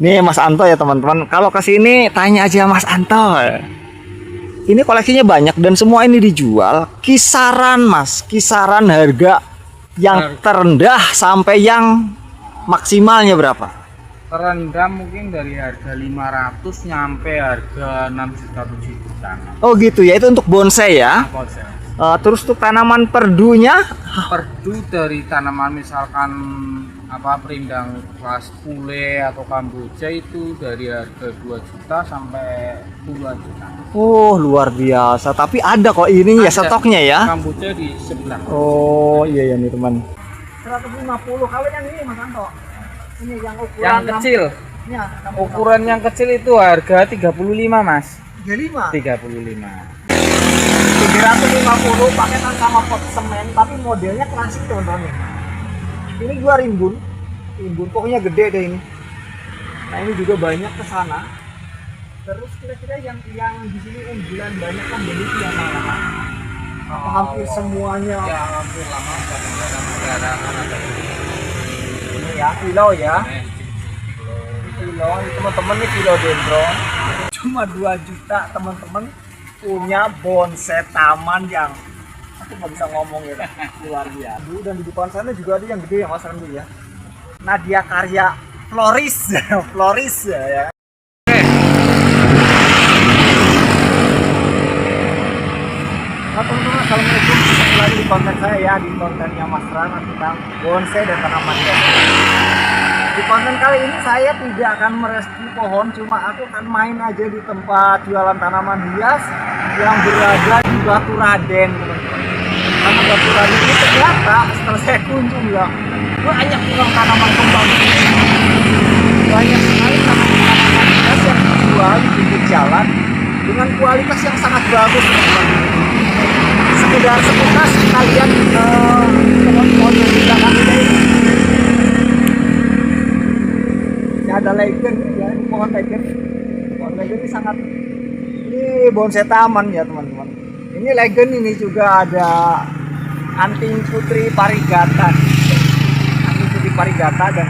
Nih Mas Anto ya teman-teman. Kalau ke sini tanya aja Mas Anto. Ini koleksinya banyak dan semua ini dijual kisaran Mas, kisaran harga yang terendah sampai yang maksimalnya berapa? Terendah mungkin dari harga 500 nyampe harga 6 juta 7 juta. Oh gitu ya, itu untuk bonsai ya. Bonsai. Terus untuk tanaman perdunya? Perdu dari tanaman misalkan perindang kelas pule atau kamboja itu dari harga 2 juta sampai puluhan juta. Oh luar biasa, tapi ada kok ini ya stoknya ya. Kamboja di sebelah. Oh iya ya nih teman. 150 kalau yang ini Mas Anto. Ini yang ukuran yang kecil. Ya, ukuran yang kecil itu harga 35 Mas. 35. 35. 350 paketan sama pot semen tapi modelnya klasik teman-teman. Ini gua rimbun pokoknya gede deh ini. Nah ini juga banyak ke sana. Terus kira-kira yang di sini unggulan banyak kan begitu ya mana? Hampir semuanya. Ya hampir lama kadang-kadang ada Ini ya kilo ya. Kilo ini teman-teman nih philodendron. Cuma 2 juta teman-teman punya bonsai taman yang aku nggak bisa ngomong ya, luar biasa. Dan di depan sana juga ada yang gede ya Mas Randy ya. Nadia Karya Floris, Floris ya. Nah teman-teman, assalamualaikum. Kembali lagi di konten saya ya, di kontennya Mas Rana tentang bonsai dan tanaman hias. Di konten kali ini saya tidak akan merescue pohon, cuma aku akan main aja di tempat jualan tanaman hias yang berada di Batu Raden, teman-teman. Karena Batu Raden ini ternyata setelah saya kunjung ya, banyak tukang tanaman kembang. Banyak sekali tanaman-tanaman hias yang dijual di pinggir jalan dengan kualitas yang sangat bagus, teman-teman. Sekedar sepintas kita lihat pohon-pohon yang di belakang ini. Ada legend ya, ini pohon legend. Pohon legend ini sangat, ini bonsai taman ya teman-teman. Ini legend ini juga ada anting putri parigata. Anting putri parigata dan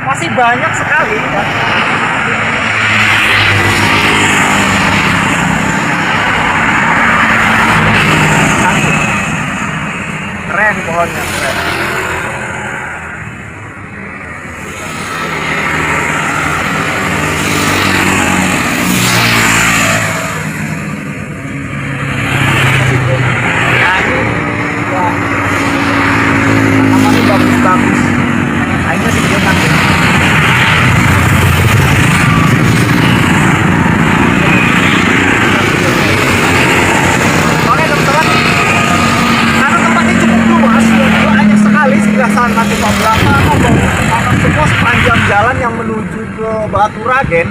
masih banyak sekali ya. Keren pohonnya, keren. Jalan yang menuju ke Batu Raden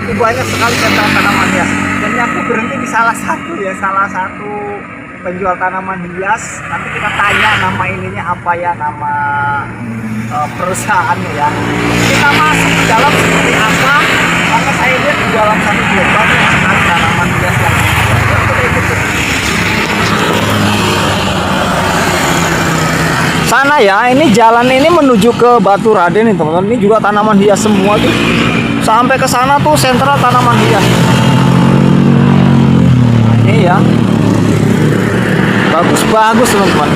itu banyak sekali tanaman hias. Dan aku berhenti di salah satu penjual tanaman hias. Nanti kita tanya nama ininya apa ya, nama perusahaannya ya. Kita masuk ke dalam seperti apa? Maka saya lihat di dalam sana juga banyak sekali tanaman hias yang sana ya. Ini jalan ini menuju ke Batu Raden nih teman-teman. Ini juga tanaman hias semua tuh. Sampai ke sana tuh sentral tanaman hias. Nah, ini ya. Bagus-bagus teman-teman.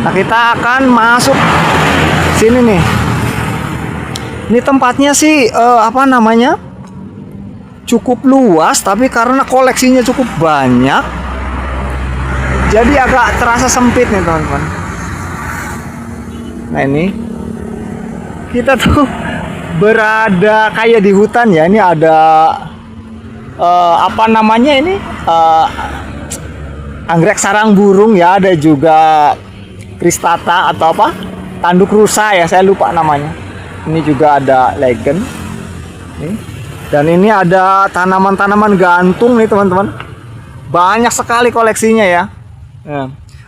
Nah, kita akan masuk sini nih. Ini tempatnya sih cukup luas, tapi karena koleksinya cukup banyak jadi agak terasa sempit nih teman-teman. Nah ini kita tuh berada kayak di hutan ya. Ini ada anggrek sarang burung ya. Ada juga kristata atau tanduk rusa ya, saya lupa namanya. Ini juga ada legend nih. Dan ini ada tanaman-tanaman gantung nih teman-teman. Banyak sekali koleksinya ya.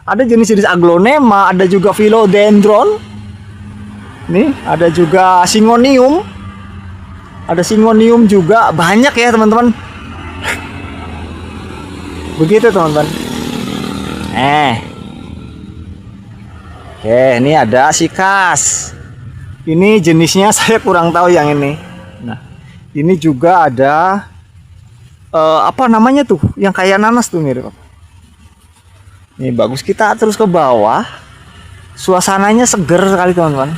Ada jenis-jenis aglonema, ada juga philodendron. Nih, ada juga syngonium. Ada syngonium juga, banyak ya, teman-teman. Begitu, teman-teman. Oke, ini ada sikas. Ini jenisnya saya kurang tahu yang ini. Nah, Ini juga ada apa namanya tuh? Yang kayak nanas tuh mirip. Ini bagus, kita terus ke bawah. Suasananya seger sekali teman-teman.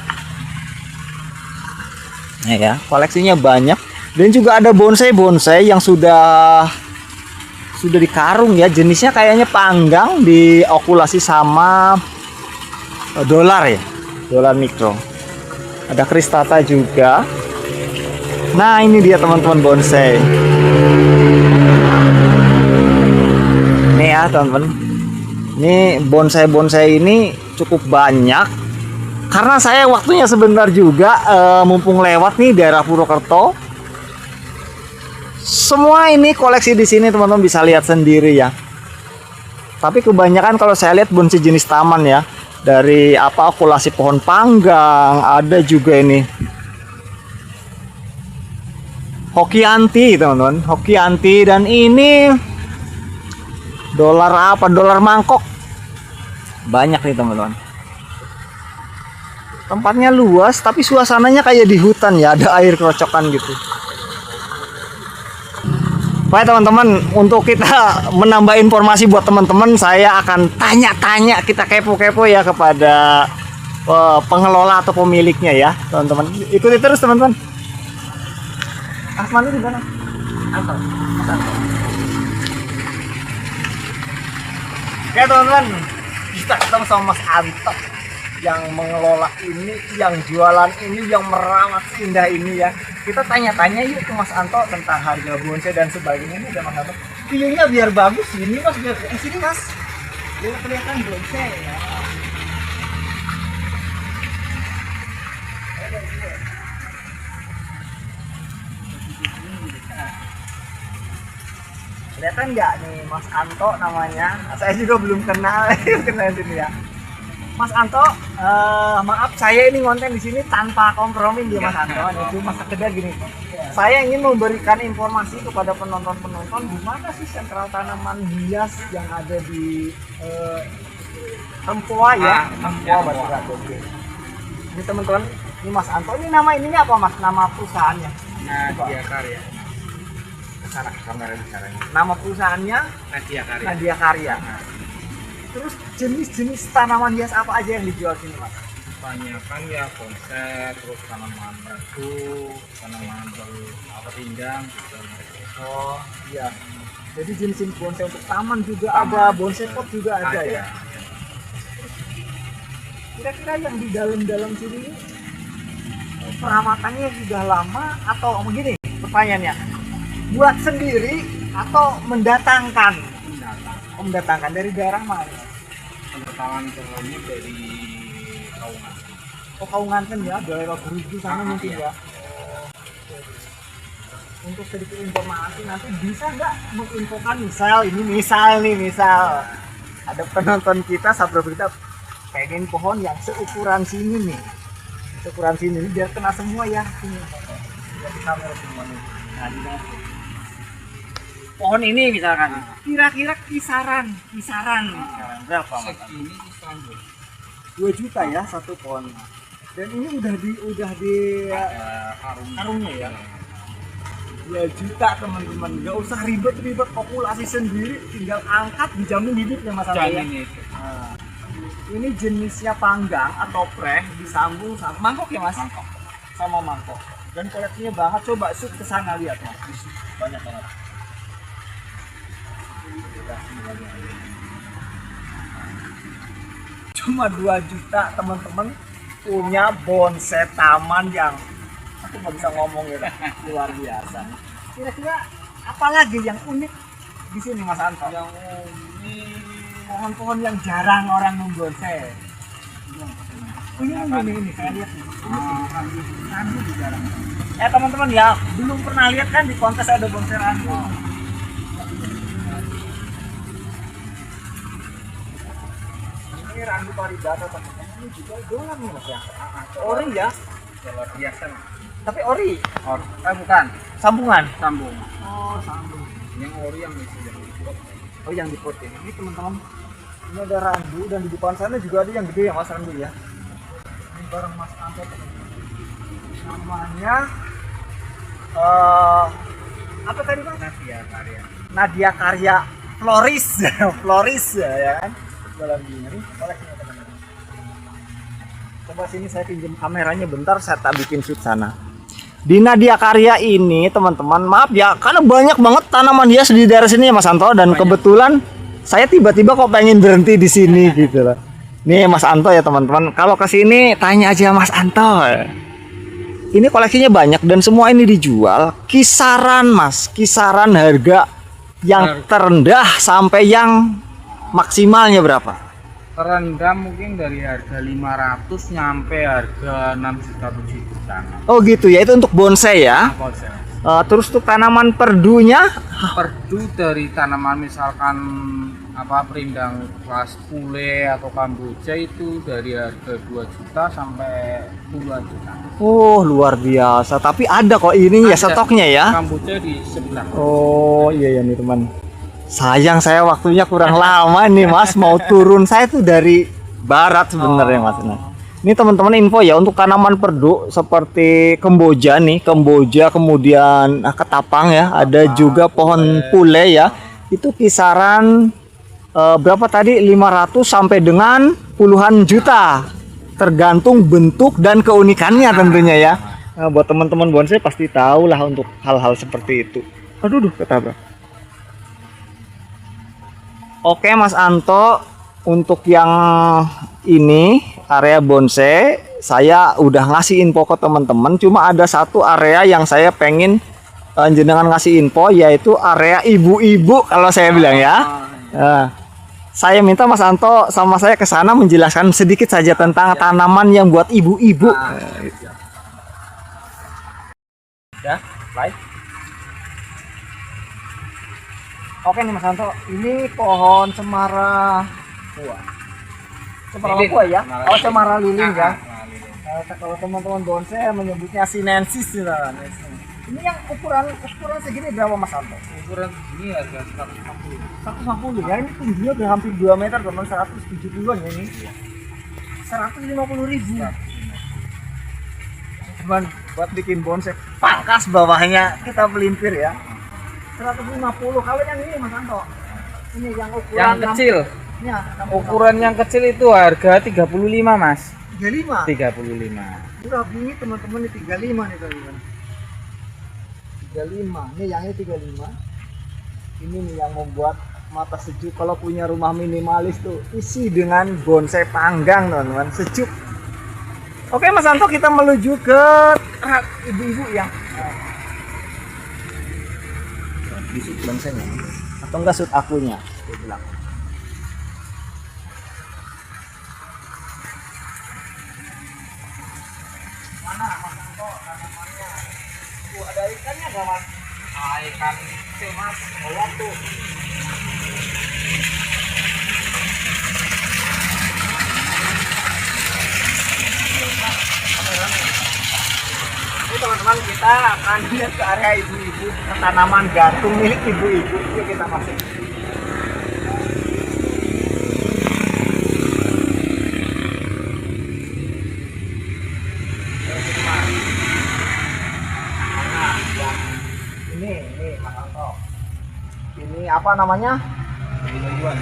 Nah ya, koleksinya banyak. Dan juga ada bonsai-bonsai yang sudah dikarung ya. Jenisnya kayaknya panggang, diokulasi sama dolar ya. Dolar mikro. Ada kristata juga. Nah ini dia teman-teman bonsai. Nih ya teman-teman. Ini bonsai-bonsai ini cukup banyak. Karena saya waktunya sebentar juga, mumpung lewat nih daerah Purwokerto. Semua ini koleksi di sini teman-teman bisa lihat sendiri ya. Tapi kebanyakan kalau saya lihat bonsai jenis taman ya. Dari okulasi pohon panggang, ada juga ini Hokianti teman-teman, Hokianti, dan ini dolar mangkok. Banyak nih teman-teman. Tempatnya luas tapi suasananya kayak di hutan ya, ada air kerocokan gitu. Baik teman-teman, untuk kita menambah informasi buat teman-teman, saya akan tanya-tanya, kita kepo-kepo ya kepada pengelola atau pemiliknya ya teman-teman. Ikuti terus teman-teman. Asman di mana? Anto. Oke teman-teman, kita ketemu sama Mas Anto yang mengelola ini, yang jualan ini, yang merawat indah ini ya. Kita tanya-tanya yuk ke Mas Anto tentang harga bonsai dan sebagainya. Ini ada Mas Anto. View-nya biar bagus ini Mas, biar di sini Mas. Biar kelihatan bonsai ya. Kelihatan nggak nih Mas Anto namanya? Saya juga belum kenal, kenal sini ya. Mas Anto, maaf saya ini ngonten di sini tanpa kompromi dia Mas Anto. Itu Mas sekedar gini. Saya ingin memberikan informasi kepada penonton-penonton di mana sih sentral tanaman hias yang ada di Tempoa ya, Tempoa Batu Batu. Ini teman-teman, ini Mas Anto. Ini nama ininya apa Mas? Nama perusahaannya? Nadia Karya. Sana kamera bicaranya. Nama perusahaannya Nadia Karya. Nadia Karya. Terus jenis-jenis tanaman hias apa aja yang dijual sini Mas? Kebanyakan ya bonsai, terus tanaman batu, tanaman pindang. Oh iya. Jadi jenis bonsai untuk taman juga ada, bonsai pot juga ada ya. Kira-kira yang di dalam-dalam sini perawatannya sudah lama atau begini pertanyaannya? Buat sendiri atau mendatangkan? Mendatangkan dari daerah mana? Pendatangan ini dari Kaungan. Oh Kaungan kan ya, daerah Geruju sana mungkin ya. Untuk sedikit informasi nanti bisa nggak menginfokan misal ada penonton kita subscriber kita pengen pohon yang seukuran sini nih, biar kena semua ya sini. Biar kita kamera semua nih. Nah, ini pohon ini misalkan kira-kira kisaran berapa Mas? Segini kisaran 2 juta ya satu pohon. Dan ini udah di karungnya ya. 2 juta teman-teman, nggak usah ribet-ribet populasi sendiri, tinggal angkat dijamin hidup ya Mas Anto ya. Nah, ini jenisnya panggang atau preh disambung sama mangkok ya Mas? Mangkok. Sama mangkok. Dan koleksinya banget, coba shoot ke sana lihat Mas. Banyak banget. Cuma 2 juta teman-teman punya bonsai taman yang aku nggak bisa ngomong ya, luar biasa. Kira-kira apa lagi yang unik di sini Mas Anto? Yang unik Pohon-pohon yang jarang orang membonsai. Ini saya lihat nih. Randu di jarang. Teman-teman ya, belum pernah lihat kan di kontes ada bonsai randu. Ini randu paribata teman-teman. Ini juga dolar nih Mas ya. Ori ya. dolar biasa. Tapi ori. Bukan. Sambungan. Sambung. Oh, sambung. Yang ori yang di pot. Oh, yang di pot ini. Ini teman-teman. Ini ada randu dan di depan sana juga ada yang gede ya Mas randu ya. Ini barang Mas Anto. Namanya Apa tadi Bang? Nadia Karya. Nadia Karya Floris. Floris ya kan. Dalam gini koleksinya teman-teman. Coba sini saya pinjam kameranya bentar, saya tak bikin shoot sana. Di Nadia Karya ini teman-teman, maaf ya, karena banyak banget tanaman hias di daerah sini ya Mas Anto, dan kebetulan saya tiba-tiba kok pengen berhenti di sini gitu loh. Nih Mas Anto ya teman-teman, kalau ke sini tanya aja Mas Anto. Ini koleksinya banyak dan semua ini dijual kisaran Mas, kisaran harga yang terendah sampai yang maksimalnya berapa? Terendah mungkin dari harga 500 nyampe harga 6 juta 7 juta. Oh gitu ya, itu untuk bonsai ya. Terus untuk tanaman perdunya? Perdu dari tanaman misalkan perindang kelas pule atau kamboja itu dari harga 2 juta sampai puluhan juta. Oh luar biasa, tapi ada kok ini ya stoknya ya. Kamboja di sebelah. Oh iya ya nih teman. Sayang saya waktunya kurang lama nih Mas, mau turun. Saya tuh dari barat sebenarnya Mas. Nah, ini teman-teman info ya untuk tanaman perdu seperti kemboja nih, kemboja kemudian ketapang ya, ada juga pohon pule ya. Itu kisaran berapa tadi? 500 sampai dengan puluhan juta. Tergantung bentuk dan keunikannya tentunya ya. Nah, buat teman-teman bonsai pasti tahu lah untuk hal-hal seperti itu. Aduh, ketabrak. Oke Mas Anto, untuk yang ini area bonsai saya udah ngasih info ke teman-teman. Cuma ada satu area yang saya pengen jenengan ngasih info, yaitu area ibu-ibu kalau saya bilang ya. Saya minta Mas Anto sama saya ke sana menjelaskan sedikit saja tentang tanaman yang buat ibu-ibu. Ya, baik. Oke nih Mas Anto, ini pohon cemara buah. Cemara buah ya? Oh, cemara lilin ya. Kalau teman-teman bonsai menyebutnya sinensis gitu kan. Ini yang ukuran segini berapa Mas Anto? Ukuran segini harga 150. 150 ya, ini tingginya udah hampir 2 meter teman, 170-an ya ini. 150.000. Cuman buat bikin bonsai pangkas bawahnya kita pelimpir ya. 150. Kalau yang ini Mas Anto, ini yang ukuran yang kecil. Ya, ukuran yang kecil itu harga 35 Mas. 35. 35. Udah ini teman-teman, ini 35 nih teman-teman. 35. Nih yang ini 35. Ini nih yang membuat mata sejuk kalau punya rumah minimalis tuh, isi dengan bonsai panggang teman-teman, sejuk. Oke Mas Anto, kita menuju ke ibu-ibu ya. Disut bonsainya atau enggak sut akunya dia bilang. Mana Mas Anto tanamannya? Ada ikannya enggak Mas? Ikan kecil Mas. Oh tuh. Ini teman-teman, kita akan lihat ke area ibu-ibu, tanaman gantung milik ibu-ibu. Yuk kita masuk. Nah, ini Mas Anto. Ini apa namanya? Bilyuan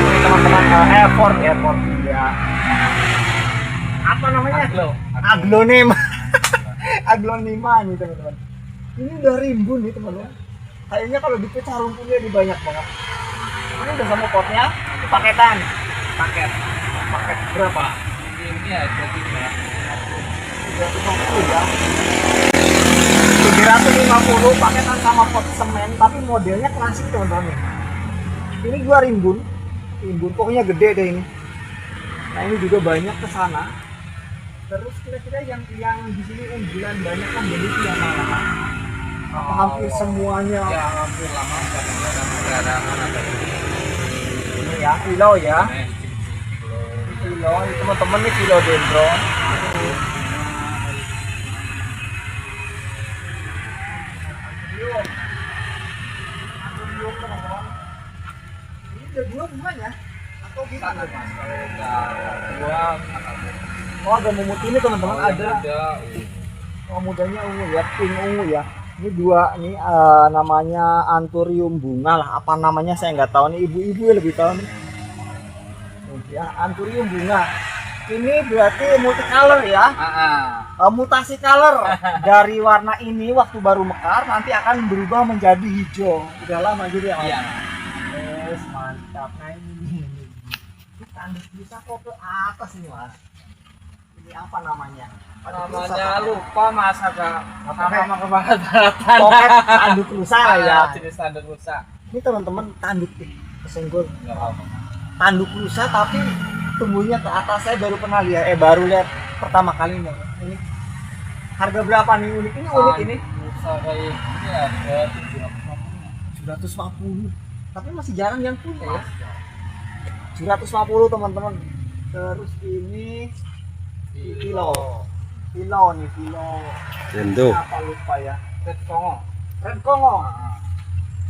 nih teman-teman, airport ya. Apa namanya? Aglonema. Aglonema nih teman-teman. Ini udah rimbun nih teman-teman. Kayaknya kalau dipecah rumputnya di banyak banget. Ini udah sama potnya, paketan. Paket berapa? ini harga 350 ya. 750 paketan sama pot semen, tapi modelnya klasik teman-teman. Ini gua rimbun pokoknya gede deh ini. Nah ini juga banyak ke sana. Terus kira-kira yang di sini unggulan banyak kan beli yang mana? Hampir semuanya. ya hampir lama ada Ini ya, kilo ya. Kilo, ini teman-teman nih philodendron. Ini udah dua bunganya atau gimana? kalau udah dua Oh, ada memut ini teman-teman, ada. ada Oh, mudanya ungu ya, pink ungu ya. Ini dua nih namanya anthurium bunga lah, apa namanya saya nggak tahu nih, ibu-ibu yang lebih tahu nih. Ya, anthurium bunga. Ini berarti multicolor ya. Mutasi color dari warna ini waktu baru mekar nanti akan berubah menjadi hijau. Udah lama jadi ya. Iya. Yes, mantap. Nah ini tanduk bisa kok ke atas nih Mas. Ini apa namanya? Namanya lupa Mas, agak Apa? sama kebangetan. Pokoknya tanduk rusa lah ya. Jenis tanduk rusa. Ini teman-teman tanduk nih, kesenggol. Enggak apa-apa. Tanduk rusa tapi tumbuhnya ke atas. Saya baru pernah lihat, baru lihat pertama kali nih. Ini harga berapa nih unik ini? Unik ini Rusa kayak gini ada 750. Tapi masih jarang yang punya ya. 750 teman-teman. Terus ini kilo nih, kilo. Rendo. Apa lupa ya? Red Kongo. Red Kongo.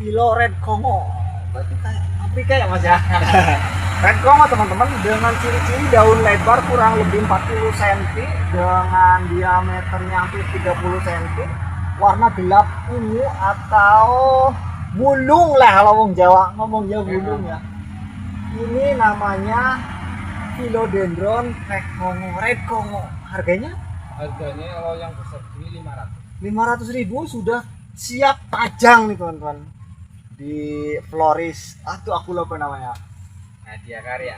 Kilo Red Kongo. Berarti kayak Afrika ya Mas ya. Red Kongo teman-teman dengan ciri-ciri daun lebar kurang lebih 40 cm dengan diameternya hampir 30 cm. Warna gelap ungu atau bulung lah kalau ngomong Jawa, bulung ya. Ini namanya Philodendron Red Kongo. Harganya Kalau yang besar ini 500. 500.000 sudah siap pajang nih teman-teman. Di floris, tuh aku lupa namanya.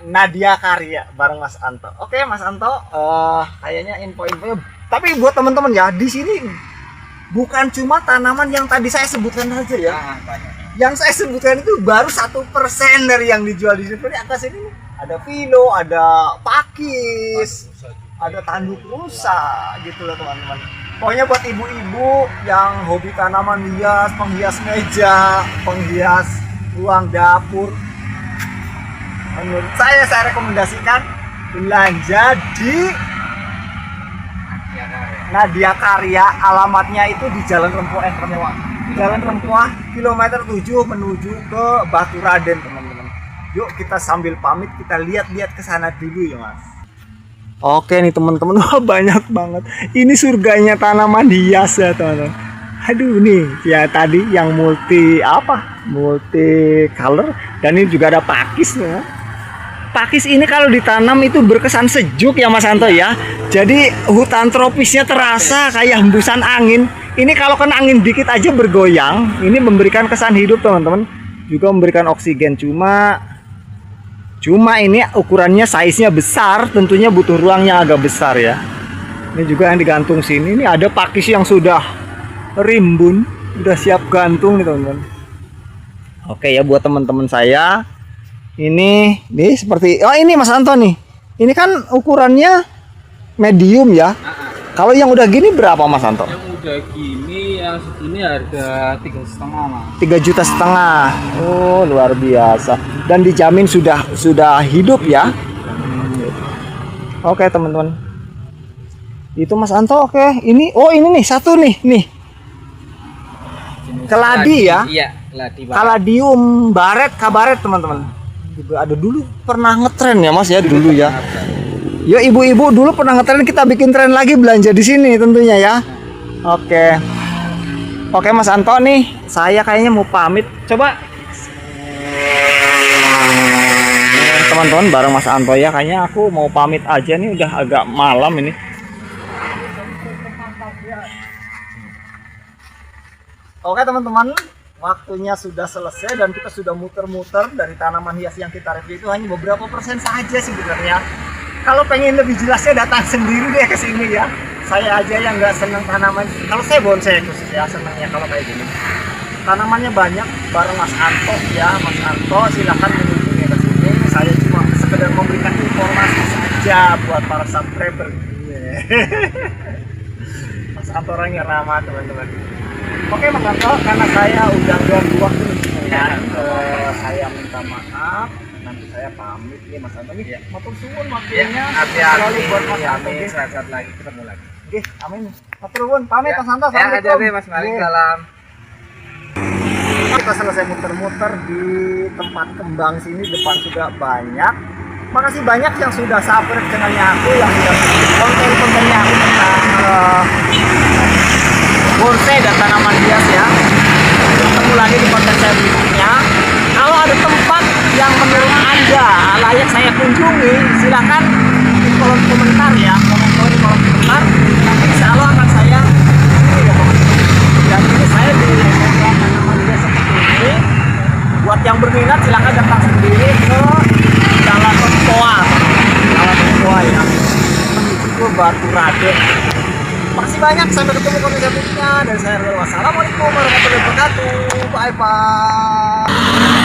Nadia Karya bareng Mas Anto. Oke Mas Anto, kayaknya info-infonya. Tapi buat teman-teman ya, di sini bukan cuma tanaman yang tadi saya sebutkan saja ya. Yang saya sebutkan itu baru 1% dari yang dijual di sini. Di atas ini ada Philo, ada pakis, ada tanduk rusa gitu loh teman-teman. Pokoknya buat ibu-ibu yang hobi tanaman hias, penghias meja, penghias ruang dapur, menurut saya rekomendasikan belanja di Nadia Karya. Alamatnya itu di Jalan Rempoah, kilometer 7 menuju ke Batu Raden teman-teman. Yuk kita sambil pamit kita lihat-lihat ke sana dulu ya Mas. Oke nih teman-teman, wah banyak banget. Ini surganya tanaman hias ya teman-teman. Aduh nih ya tadi yang multi color, dan ini juga ada pakis ya. Pakis ini kalau ditanam itu berkesan sejuk ya Mas Anto ya. Jadi hutan tropisnya terasa kayak hembusan angin. Ini kalau kena angin dikit aja bergoyang. Ini memberikan kesan hidup teman-teman. Juga memberikan oksigen. Cuma ini ukurannya size-nya besar, tentunya butuh ruang yang agak besar ya. Ini juga yang digantung sini. Ini ada pakis yang sudah rimbun, udah siap gantung nih teman-teman. Oke ya buat teman-teman saya. Ini seperti ini Mas Anto nih. Ini kan ukurannya medium ya. Kalau yang udah gini berapa Mas Anto? Yang udah gini yang segini harga 3,5 Mas. 3,5 juta. Oh, luar biasa. Dan dijamin sudah hidup ya. Oke, teman-teman. Itu Mas Anto, oke. Ini nih satu nih. Keladi ya. Iya, keladi. Kaladium kabaret teman-teman. Juga ada dulu pernah ngetren ya Mas ya dulu ya. Yo ibu-ibu dulu pernah ngetren, kita bikin tren lagi belanja di sini tentunya ya. Oke Mas Anto nih, saya kayaknya mau pamit. Coba teman-teman bareng Mas Anto ya, kayaknya aku mau pamit aja nih, udah agak malam ini. Oke teman-teman, waktunya sudah selesai dan kita sudah muter-muter dari tanaman hias yang kita review itu hanya beberapa persen saja sebenarnya. Kalau pengen lebih jelasnya datang sendiri deh ke sini ya. Saya aja yang nggak seneng tanaman. Kalau saya bonsai khusus ya senangnya kalau kayak gini. Tanamannya banyak bareng Mas Anto ya. Mas Anto silahkan mengunjungi ke sini. Saya cuma sekedar memberikan informasi saja buat para subscriber. Mas Anto orangnya ramah teman-teman. Oke Mas Anto, karena saya udah ganggu waktu ya, saya minta maaf. Nanti saya pamit nih Mas Anto nih. Matur suwun waktunya. Selalu buat Mas Anto. Sehat lagi, ketemu lagi. Oke, amin. Matur suwun, pamit Mas Anto. Assalamualaikum. Ya, Mas Malik, salam. Kita selesai muter-muter di tempat kembang sini, depan sudah banyak. Makasih banyak yang sudah subscribe channelnya aku, yang sudah konten-kontennya aku tentang bonsai dan tanaman hias ya. Ketemu lagi di konten saya berikutnya. Kalau ada tempat yang menurut Anda layak saya kunjungi, silakan di kolom komentar ya, komentar di kolom komentar. Nanti insya Allah akan saya ya, dan ini saya di tanaman hias seperti ini. Buat yang berminat silakan datang sendiri ke Jalan Toa ya, menuju ke Batu Raden. Makasih banyak, sampai ketemu konten selanjutnya dan saya Wassalamualaikum warahmatullahi wabarakatuh. Bye bye.